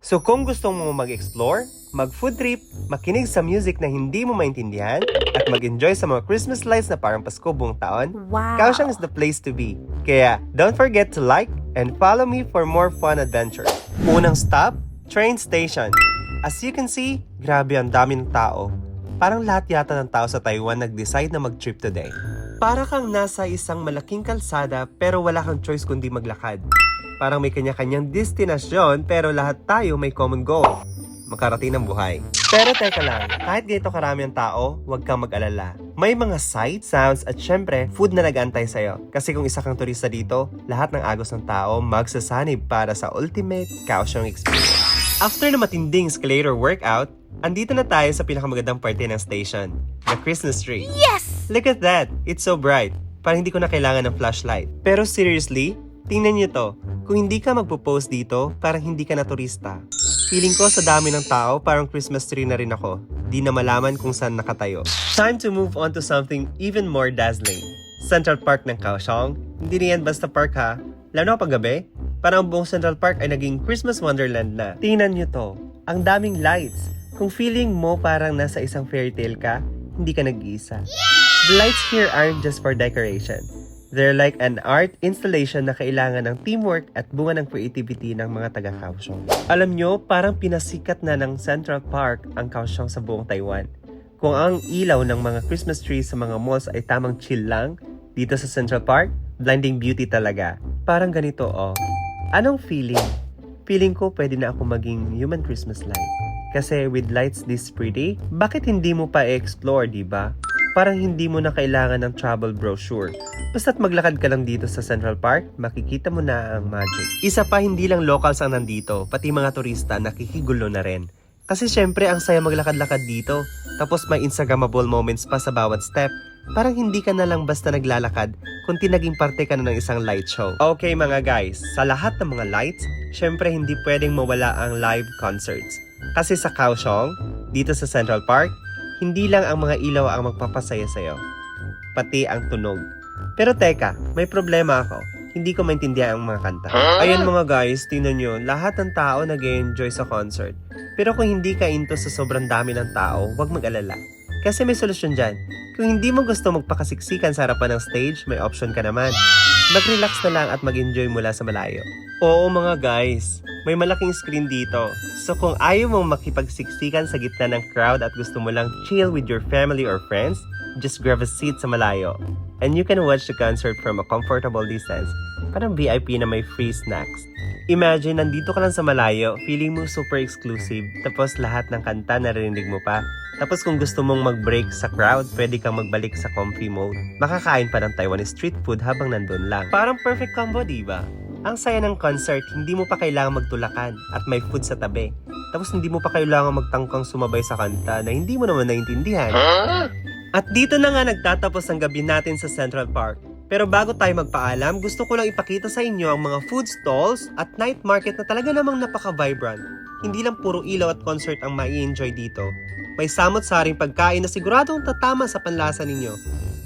So kung gusto mo mag-explore, mag-food trip, makinig sa music na hindi mo maintindihan, at mag-enjoy sa mga Christmas lights na parang Pasko buong taon, Wow! Kaohsiung is the place to be. Kaya don't forget to like and follow me for more fun adventures. Unang stop, train station. As you can see, grabe ang dami ng tao. Parang lahat yata ng tao sa Taiwan nag-decide na mag-trip today. Para kang nasa isang malaking kalsada pero wala kang choice kundi maglakad. Parang may kanya-kanyang destinasyon pero lahat tayo may common goal. Makarating ng buhay. Pero teka lang, kahit ganito karami ang tao, huwag kang mag-alala. May mga sights, sounds at syempre, food na nag-aantay sa'yo. Kasi kung isa kang turista dito, lahat ng agos ng tao magsasanib para sa ultimate Kaohsiung experience. After na matinding escalator workout, andito na tayo sa pinakamagandang parte ng station, the Christmas tree. Yes! Look at that! It's so bright. Parang hindi ko na kailangan ng flashlight. Pero seriously, tingnan niyo to. Kung hindi ka magpo-post dito, parang hindi ka na turista. Feeling ko sa dami ng tao, parang Christmas tree na rin ako. Di na malaman kung saan nakatayo. Time to move on to something even more dazzling. Central Park ng Kaohsiung. Hindi na yan basta park ha. Lalo na pag gabi, parang ang buong Central Park ay naging Christmas wonderland na. Tingnan nyo to. Ang daming lights. Kung feeling mo parang nasa isang fairy tale ka, hindi ka nag-iisa. The lights here aren't just for decoration. They're like an art installation na kailangan ng teamwork at bunga ng creativity ng mga taga-Kaohsiung. Alam nyo, parang pinasikat na ng Central Park ang Kaohsiung sa buong Taiwan. Kung ang ilaw ng mga Christmas trees sa mga malls ay tamang chill lang, dito sa Central Park, blinding beauty talaga. Parang ganito oh. Anong feeling? Feeling ko pwede na ako maging human Christmas light. Kasi with lights this pretty, bakit hindi mo pa i-explore, diba? Parang hindi mo na kailangan ng travel brochure. Basta't maglakad ka lang dito sa Central Park, makikita mo na ang magic. Isa pa, hindi lang locals ang nandito, pati mga turista nakikigulo na rin. Kasi syempre, ang saya maglakad-lakad dito. Tapos may Instagrammable moments pa sa bawat step. Parang hindi ka na lang basta naglalakad, kundi naging parte ka na ng isang light show. Okay mga guys, sa lahat ng mga lights, syempre hindi pwedeng mawala ang live concerts. Kasi sa Kaohsiung, dito sa Central Park, hindi lang ang mga ilaw ang magpapasaya sa'yo, pati ang tunog. Pero teka, may problema ako. Hindi ko maintindihan ang mga kanta. Ayan mga guys, tingnan nyo, lahat ng tao nag-enjoy sa concert. Pero kung hindi ka into sa sobrang dami ng tao, huwag mag-alala. Kasi may solusyon dyan. Kung hindi mo gusto magpakasiksikan sa harapan ng stage, may option ka naman. Mag-relax na lang at mag-enjoy mula sa malayo. Oo mga guys, may malaking screen dito. So kung ayaw mong makipagsiksikan sa gitna ng crowd at gusto mo lang chill with your family or friends, just grab a seat sa malayo. And you can watch the concert from a comfortable distance. Parang VIP na may free snacks. Imagine, nandito ka lang sa malayo, feeling mo super exclusive, tapos lahat ng kanta narinig mo pa. Tapos kung gusto mong mag-break sa crowd, pwede kang magbalik sa comfy mode. Makakain pa ng Taiwanese street food habang nandun lang. Parang perfect combo, diba? Ang saya ng concert, hindi mo pa kailangan magtulakan at may food sa tabi. Tapos hindi mo pa kailangan magtangkang sumabay sa kanta na hindi mo naman naintindihan. At dito na nga nagtatapos ang gabi natin sa Central Park. Pero bago tayo magpaalam, gusto ko lang ipakita sa inyo ang mga food stalls at night market na talaga namang napaka-vibrant. Hindi lang puro ilaw at concert ang mai-enjoy dito. May samot-saring pagkain na siguradong tatama sa panlasa ninyo.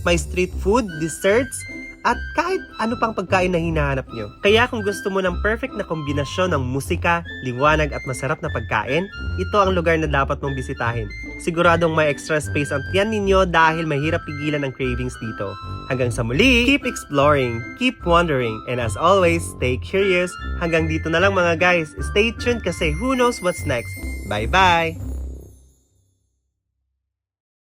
May street food, desserts, at kahit ano pang pagkain na hinahanap nyo. Kaya kung gusto mo ng perfect na kombinasyon ng musika, liwanag at masarap na pagkain, ito ang lugar na dapat mong bisitahin. Siguradong may extra space ang tiyan ninyo dahil mahirap pigilan ang cravings dito. Hanggang sa muli, keep exploring, keep wondering, and as always, stay curious. Hanggang dito na lang mga guys. Stay tuned kasi who knows what's next. Bye-bye!